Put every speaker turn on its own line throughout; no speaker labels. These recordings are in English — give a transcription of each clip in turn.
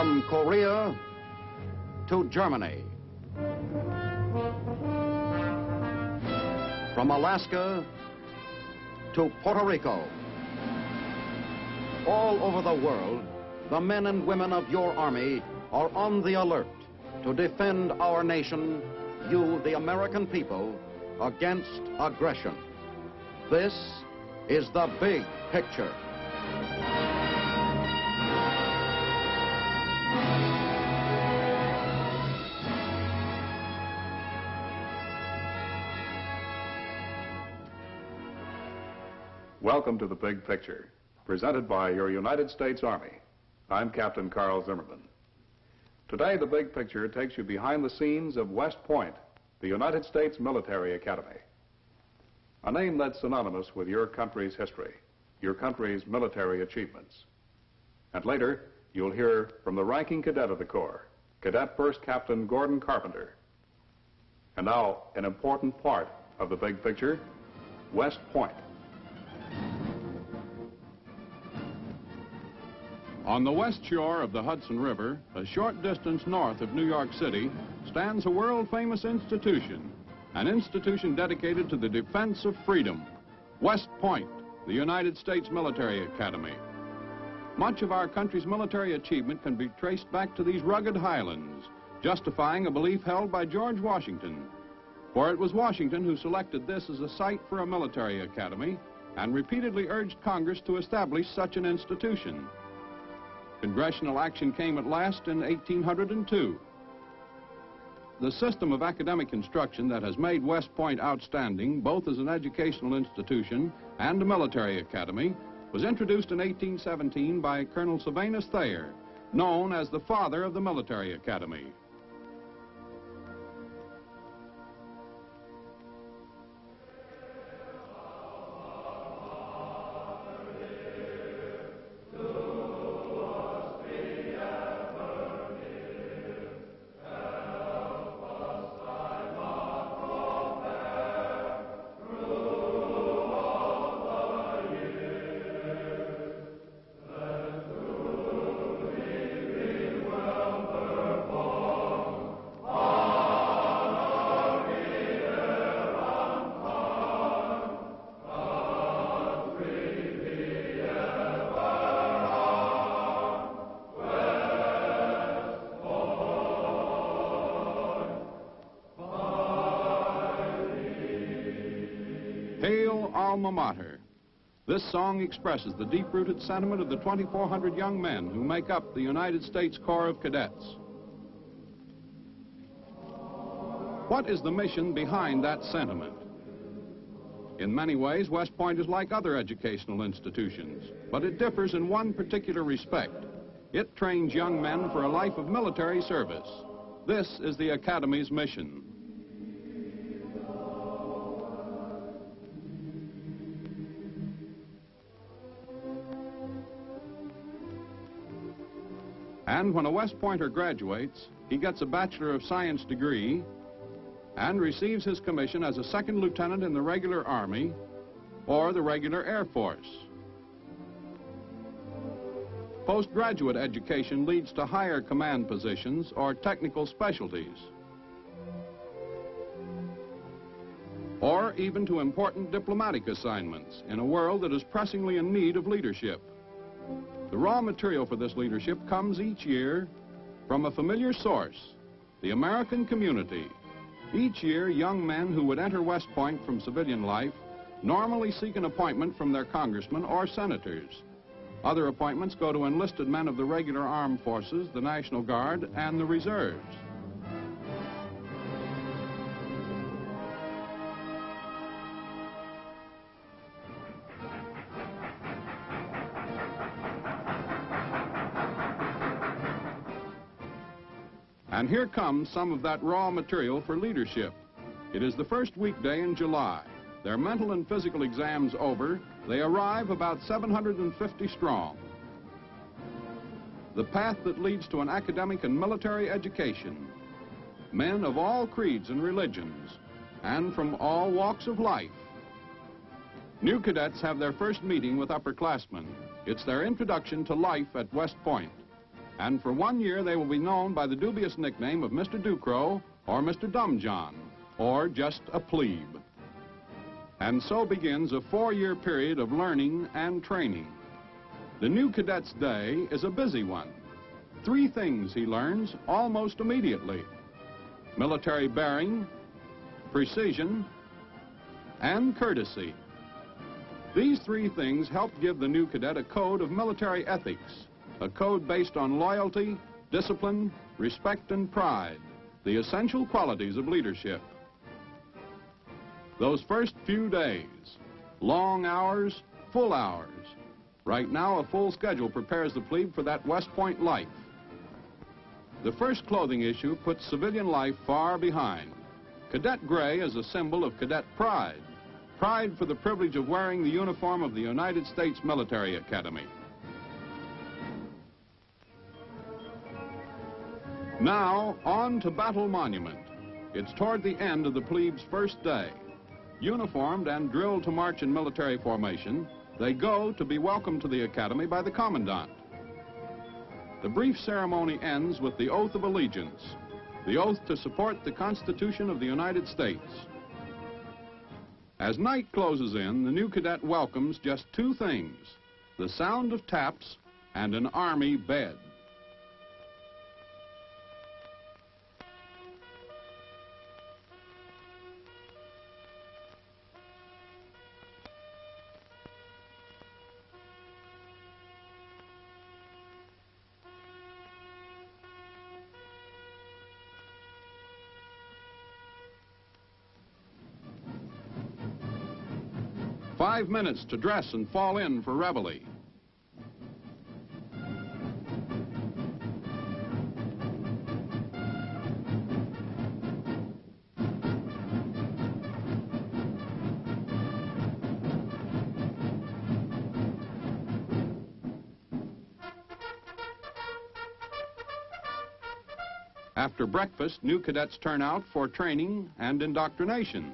From Korea to Germany. From Alaska to Puerto Rico. All over the world, the men and women of your Army are on the alert to defend our nation, you, the American people, against aggression. This is the big picture.
Welcome to the Big Picture, presented by your United States Army. I'm Captain Carl Zimmerman. Today, the Big Picture takes you behind the scenes of West Point, the United States Military Academy. A name that's synonymous with your country's history, your country's military achievements. And later, you'll hear from the ranking cadet of the Corps, Cadet First Captain Gordon Carpenter. And now, an important part of the Big Picture, West Point.
On the west shore of the Hudson River, a short distance north of New York City, stands a world-famous institution, an institution dedicated to the defense of freedom, West Point, the United States Military Academy. Much of our country's military achievement can be traced back to these rugged highlands, justifying a belief held by George Washington. For it was Washington who selected this as a site for a military academy and repeatedly urged Congress to establish such an institution. Congressional action came at last in 1802. The system of academic instruction that has made West Point outstanding, both as an educational institution and a military academy, was introduced in 1817 by Colonel Sylvanus Thayer, known as the father of the military academy. Hail Alma Mater. This song expresses the deep-rooted sentiment of the 2,400 young men who make up the United States Corps of Cadets. What is the mission behind that sentiment? In many ways, West Point is like other educational institutions, but it differs in one particular respect. It trains young men for a life of military service. This is the Academy's mission. And when a West Pointer graduates, he gets a Bachelor of Science degree and receives his commission as a second lieutenant in the regular Army or the regular Air Force. Postgraduate education leads to higher command positions or technical specialties, or even to important diplomatic assignments in a world that is pressingly in need of leadership. The raw material for this leadership comes each year from a familiar source, the American community. Each year, young men who would enter West Point from civilian life normally seek an appointment from their congressmen or senators. Other appointments go to enlisted men of the regular armed forces, the National Guard, and the reserves. And here comes some of that raw material for leadership. It is the first weekday in July. Their mental and physical exams over, they arrive about 750 strong. The path that leads to an academic and military education. Men of all creeds and religions, and from all walks of life. New cadets have their first meeting with upperclassmen. It's their introduction to life at West Point. and for 1 year they will be known by the dubious nickname of Mr. Ducrow or Mr. Dumbjohn, or just a plebe. And so begins a 4-year period of learning and training. The new cadet's day is a busy one. 3 things he learns almost immediately: military bearing, precision, and courtesy. These 3 things help give the new cadet a code of military ethics, a code based on loyalty, discipline, respect, and pride, the essential qualities of leadership. Those first few days, long hours, full hours. Right now, a full schedule prepares the plebe for that West Point life. The first clothing issue puts civilian life far behind. Cadet gray is a symbol of cadet pride. Pride for the privilege of wearing the uniform of the United States Military Academy. Now, on to Battle Monument. It's toward the end of the plebe's first day. Uniformed and drilled to march in military formation, they go to be welcomed to the academy by the commandant. The brief ceremony ends with the oath of allegiance, the oath to support the Constitution of the United States. As night closes in, the new cadet welcomes just 2 things: the sound of taps and an Army bed. Five minutes to dress and fall in for reveille. After breakfast, new cadets turn out for training and indoctrination.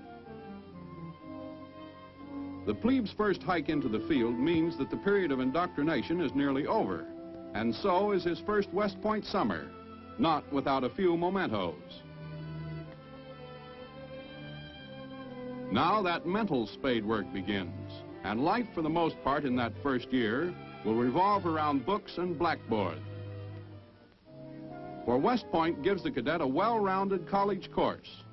The plebe's first hike into the field means that the period of indoctrination is nearly over, and so is his first West Point summer, not without a few mementos. Now that mental spade work begins, and life for the most part in that first year will revolve around books and blackboard. For West Point gives the cadet a well-rounded college course.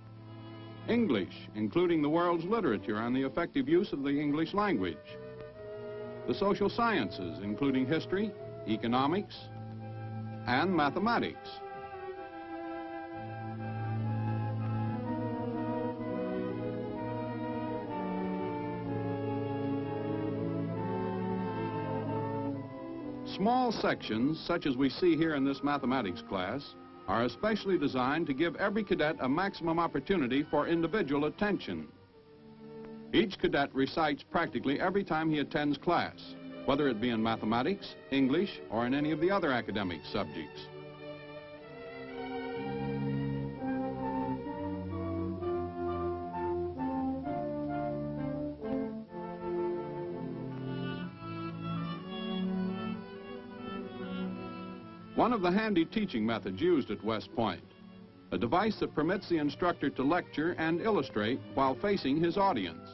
English, including the world's literature and the effective use of the English language. The social sciences, including history, economics, and mathematics. Small sections, such as we see here in this mathematics class, are especially designed to give every cadet a maximum opportunity for individual attention. Each cadet recites practically every time he attends class, whether it be in mathematics, English, or in any of the other academic subjects. One of the handy teaching methods used at West Point, a device that permits the instructor to lecture and illustrate while facing his audience.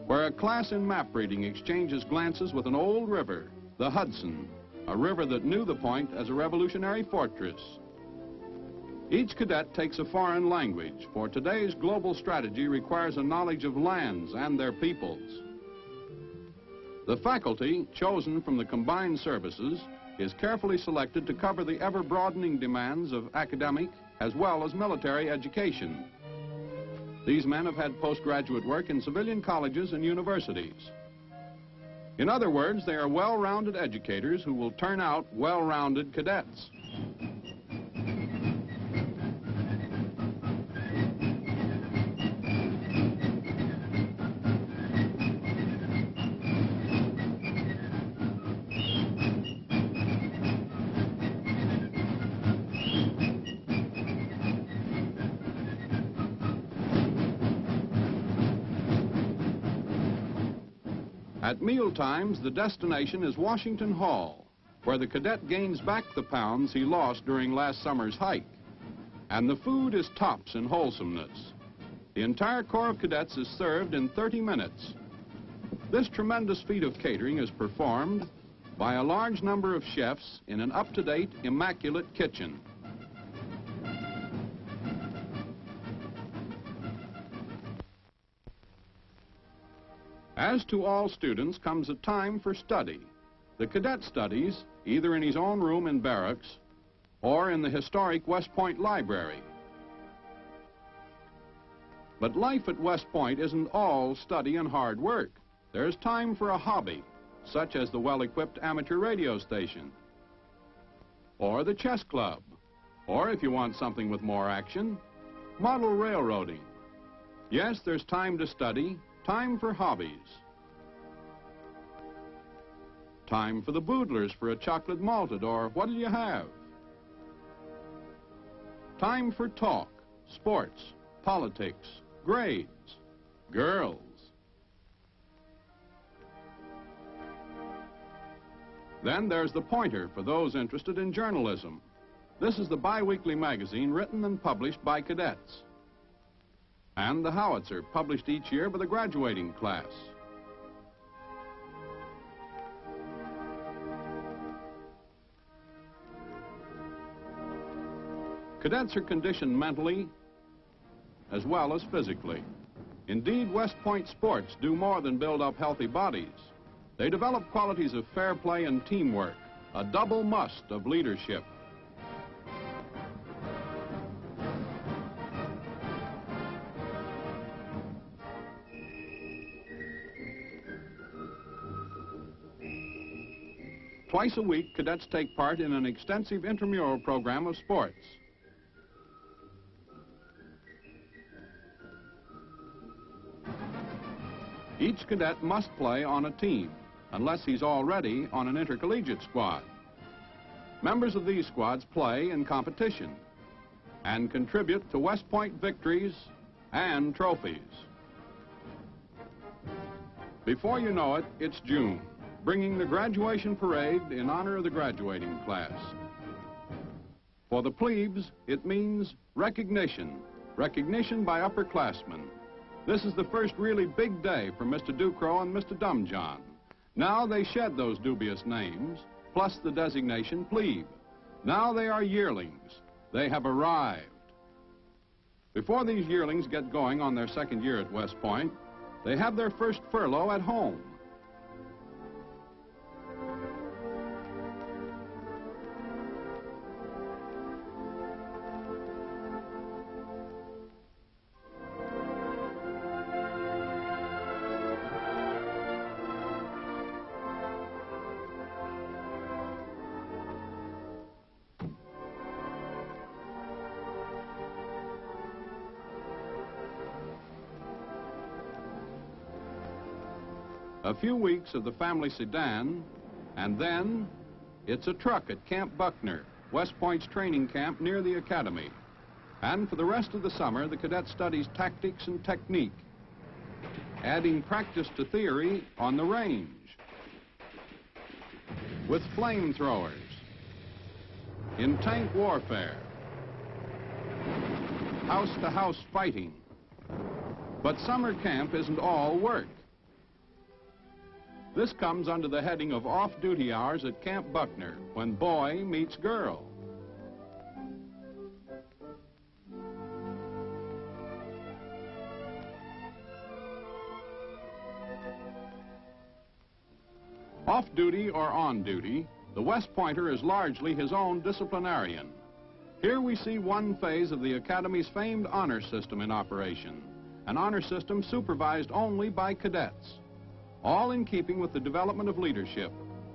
Where a class in map reading exchanges glances with an old river, the Hudson, a river that knew the Point as a revolutionary fortress. Each cadet takes a foreign language, for today's global strategy requires a knowledge of lands and their peoples. The faculty, chosen from the combined services, is carefully selected to cover the ever-broadening demands of academic as well as military education. These men have had postgraduate work in civilian colleges and universities. In other words, they are well-rounded educators who will turn out well-rounded cadets. At meal times, the destination is Washington Hall, where the cadet gains back the pounds he lost during last summer's hike. And the food is tops in wholesomeness. The entire Corps of Cadets is served in 30 minutes. This tremendous feat of catering is performed by a large number of chefs in an up-to-date, immaculate kitchen. As to all students comes a time for study. The cadet studies either in his own room in barracks or in the historic West Point Library. But life at West Point isn't all study and hard work. There's time for a hobby, such as the well-equipped amateur radio station, or the chess club, or if you want something with more action, model railroading. Yes, there's time to study, time for hobbies. Time for the boodlers for a chocolate malted, or what'll you have? Time for talk, sports, politics, grades, girls. Then there's the Pointer for those interested in journalism. This is the bi-weekly magazine written and published by cadets. And the Howitzer, published each year by the graduating class. Cadets are conditioned mentally as well as physically. Indeed, West Point sports do more than build up healthy bodies. They develop qualities of fair play and teamwork, a double must of leadership. Twice a week, cadets take part in an extensive intramural program of sports. Each cadet must play on a team, unless he's already on an intercollegiate squad. Members of these squads play in competition and contribute to West Point victories and trophies. Before you know it, it's June, bringing the graduation parade in honor of the graduating class. For the plebes, it means recognition, recognition by upperclassmen. This is the first really big day for Mr. Ducrow and Mr. Dumbjohn. Now they shed those dubious names, plus the designation plebe. Now they are yearlings. They have arrived. Before these yearlings get going on their second year at West Point, they have their first furlough at home. A few weeks of the family sedan, and then it's a truck at Camp Buckner, West Point's training camp near the academy. And for the rest of the summer, the cadet studies tactics and technique, adding practice to theory on the range, with flamethrowers, in tank warfare, house-to-house fighting. But summer camp isn't all work. This comes under the heading of off-duty hours at Camp Buckner, when boy meets girl. Off-duty or on-duty, the West Pointer is largely his own disciplinarian. Here we see one phase of the Academy's famed honor system in operation, an honor system supervised only by cadets, all in keeping with the development of leadership,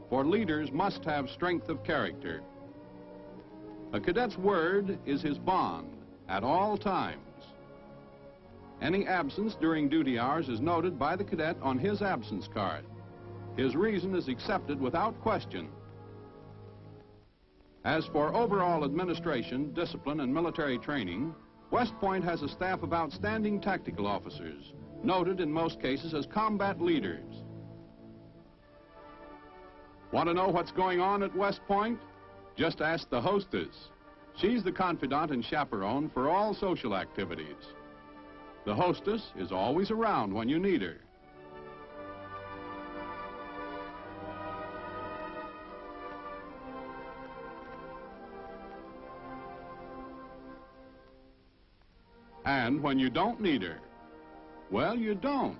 for leaders must have strength of character. A cadet's word is his bond at all times. Any absence during duty hours is noted by the cadet on his absence card. His reason is accepted without question. As for overall administration, discipline, and military training, West Point has a staff of outstanding tactical officers, noted in most cases as combat leaders. Want to know what's going on at West Point? Just ask the hostess. She's the confidant and chaperone for all social activities. The hostess is always around when you need her. And when you don't need her, well, you don't.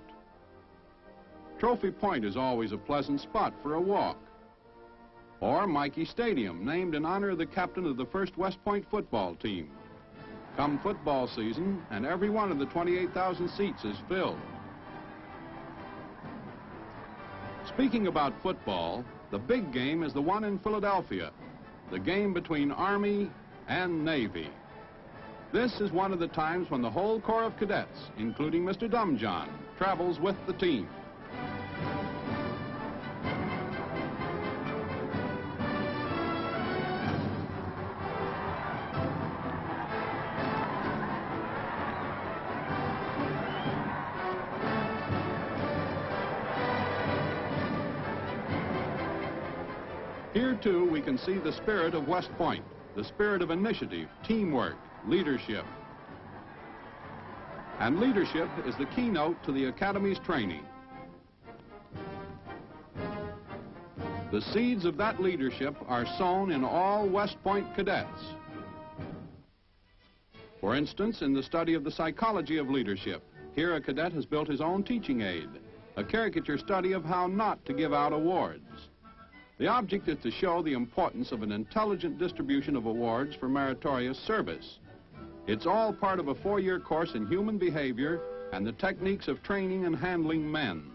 Trophy Point is always a pleasant spot for a walk. Or Mikey Stadium, named in honor of the captain of the first West Point football team. Come football season, and every one of the 28,000 seats is filled. Speaking about football, the big game is the one in Philadelphia, the game between Army and Navy. This is one of the times when the whole Corps of Cadets, including Mr. Dumbjohn, travels with the team. Here, too, we can see the spirit of West Point, the spirit of initiative, teamwork, leadership. And leadership is the keynote to the Academy's training. The seeds of that leadership are sown in all West Point cadets. For instance, in the study of the psychology of leadership, here a cadet has built his own teaching aid, a caricature study of how not to give out awards. The object is to show the importance of an intelligent distribution of awards for meritorious service. It's all part of a 4-year course in human behavior and the techniques of training and handling men.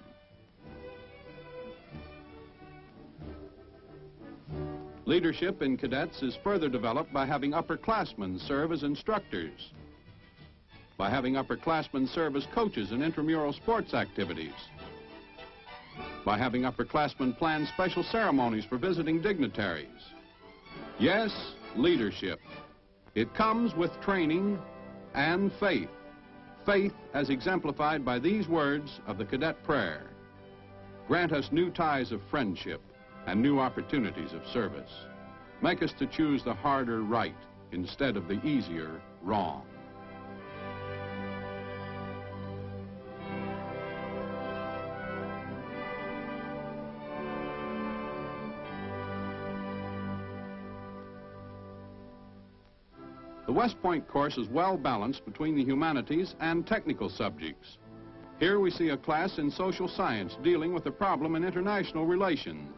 Leadership in cadets is further developed by having upperclassmen serve as instructors, by having upperclassmen serve as coaches in intramural sports activities, by having upperclassmen plan special ceremonies for visiting dignitaries. Yes, leadership. It comes with training and faith. Faith as exemplified by these words of the cadet prayer. Grant us new ties of friendship and new opportunities of service. Make us to choose the harder right instead of the easier wrong. The West Point course is well balanced between the humanities and technical subjects. Here we see a class in social science dealing with a problem in international relations.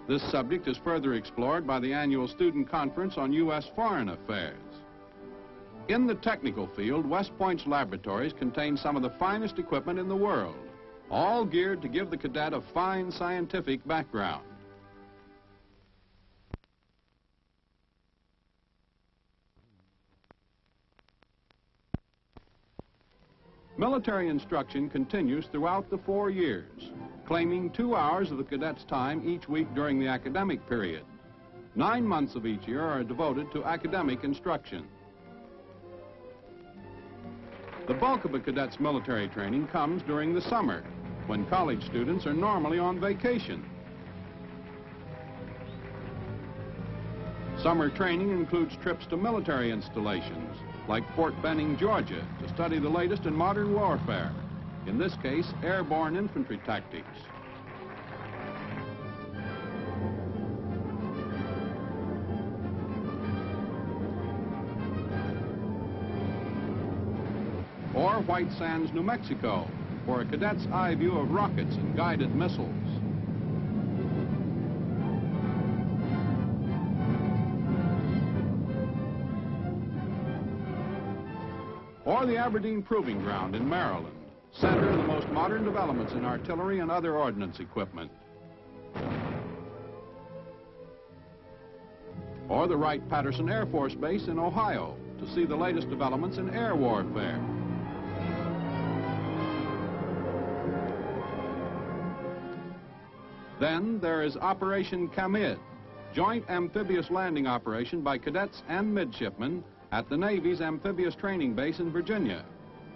This subject is further explored by the annual Student Conference on U.S. Foreign Affairs. In the technical field, West Point's laboratories contain some of the finest equipment in the world, all geared to give the cadet a fine scientific background. Military instruction continues throughout the 4 years, claiming 2 hours of the cadets' time each week during the academic period. 9 months of each year are devoted to academic instruction. The bulk of a cadet's military training comes during the summer, when college students are normally on vacation. Summer training includes trips to military installations, like Fort Benning, Georgia, to study the latest in modern warfare, in this case, airborne infantry tactics. Or White Sands, New Mexico, for a cadet's eye view of rockets and guided missiles. Or the Aberdeen Proving Ground in Maryland, center of the most modern developments in artillery and other ordnance equipment. Or the Wright-Patterson Air Force Base in Ohio, to see the latest developments in air warfare. Then there is Operation Camid, joint amphibious landing operation by cadets and midshipmen at the Navy's amphibious training base in Virginia.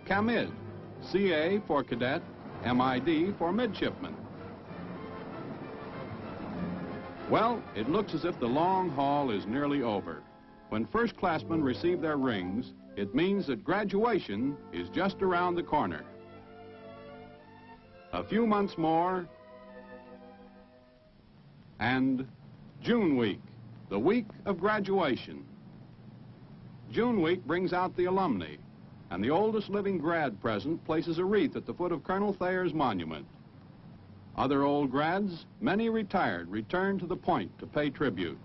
Camid, CA for cadet, MID for midshipman. Well, it looks as if the long haul is nearly over. When first-classmen receive their rings, it means that graduation is just around the corner. A few months more, and June week, the week of graduation. June week brings out the alumni, and the oldest living grad present places a wreath at the foot of Colonel Thayer's monument. Other old grads, many retired, return to the point to pay tribute.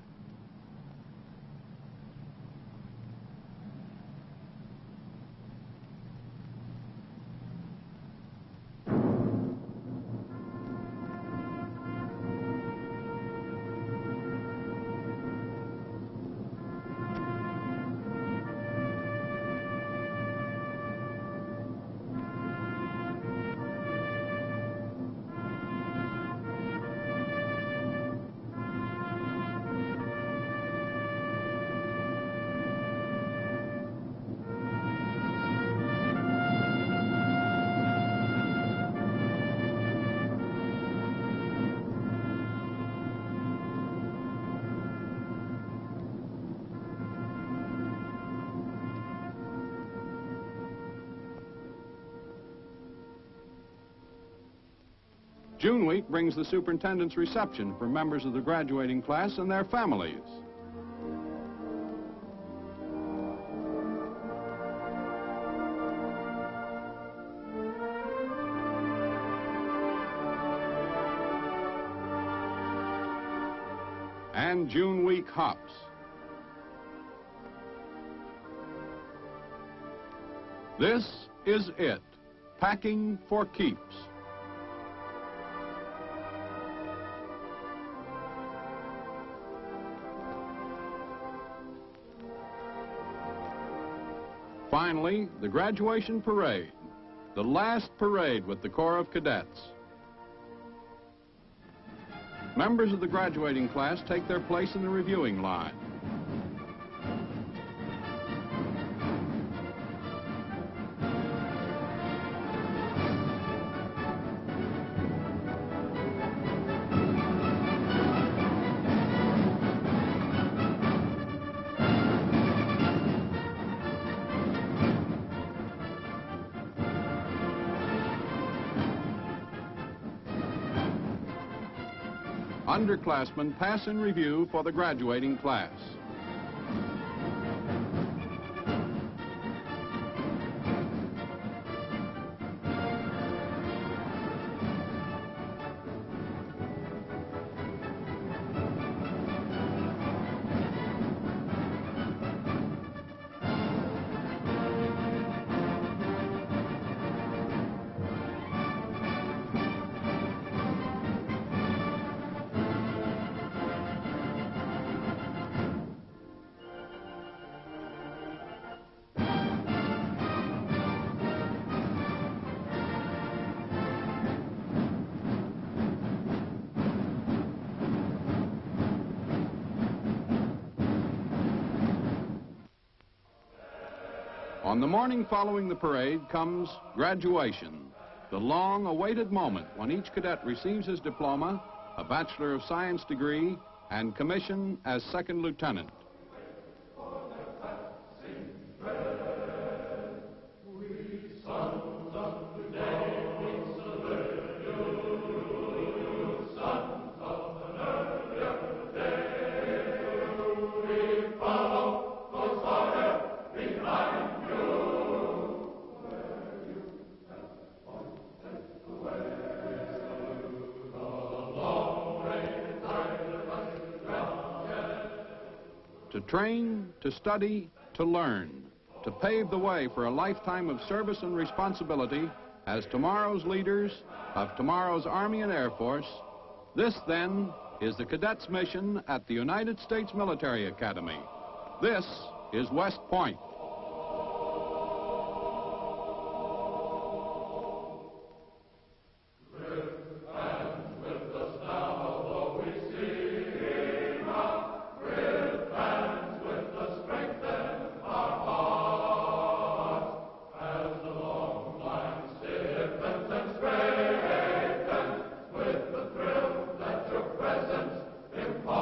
June week brings the superintendent's reception for members of the graduating class and their families. And June week hops. This is it, packing for keeps. Finally, the graduation parade, the last parade with the Corps of Cadets. Members of the graduating class take their place in the reviewing line. Underclassmen pass in review for the graduating class. On the morning following the parade comes graduation, the long-awaited moment when each cadet receives his diploma, a Bachelor of Science degree, and commission as second lieutenant. To train, to study, to learn, to pave the way for a lifetime of service and responsibility as tomorrow's leaders of tomorrow's Army and Air Force. This, then, is the cadets' mission at the United States Military Academy. This is West Point.
Impossible.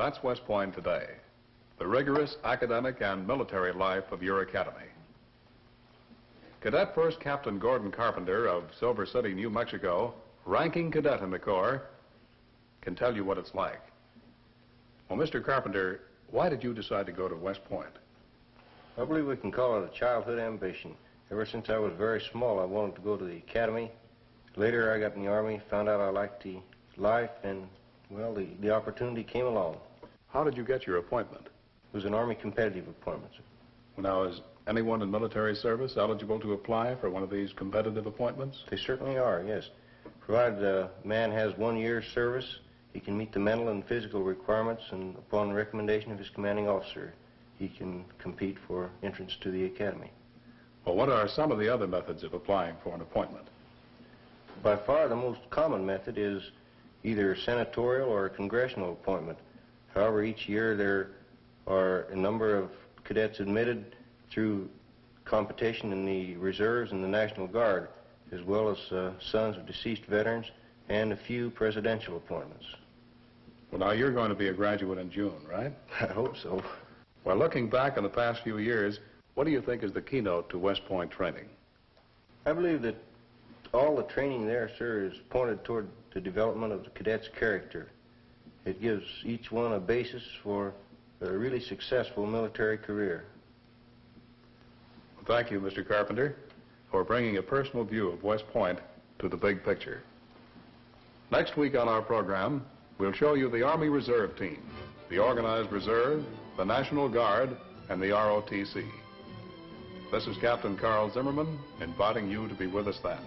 That's West Point today, the rigorous academic and military life of your academy. Cadet First Captain Gordon Carpenter of Silver City, New Mexico, ranking cadet in the Corps, can tell you what it's like. Well, Mr. Carpenter, why did you decide to go to West Point?
I believe we can call it a childhood ambition. Ever since I was very small, I wanted to go to the academy. Later, I got in the Army, found out I liked the life, and, well, the opportunity came along.
How did you get your appointment?
It was an Army competitive appointment, sir.
Now, is anyone in military service eligible to apply for one of these competitive appointments?
They certainly are, yes. Provided a man has 1 year's service, he can meet the mental and physical requirements, and upon recommendation of his commanding officer, he can compete for entrance to the academy.
Well, what are some of the other methods of applying for an appointment?
By far the most common method is either a senatorial or a congressional appointment. However, each year there are a number of cadets admitted through competition in the reserves and the National Guard, as well as sons of deceased veterans and a few presidential appointments.
Well, now, you're going to be a graduate in June, right?
I hope so.
Well, looking back on the past few years, what do you think is the keynote to West Point training?
I believe that all the training there, sir, is pointed toward the development of the cadet's character. It gives each one a basis for a really successful military career.
Well, thank you, Mr. Carpenter, for bringing a personal view of West Point to the big picture. Next week on our program, we'll show you the Army Reserve Team, the Organized Reserve, the National Guard, and the ROTC. This is Captain Carl Zimmerman, inviting you to be with us then.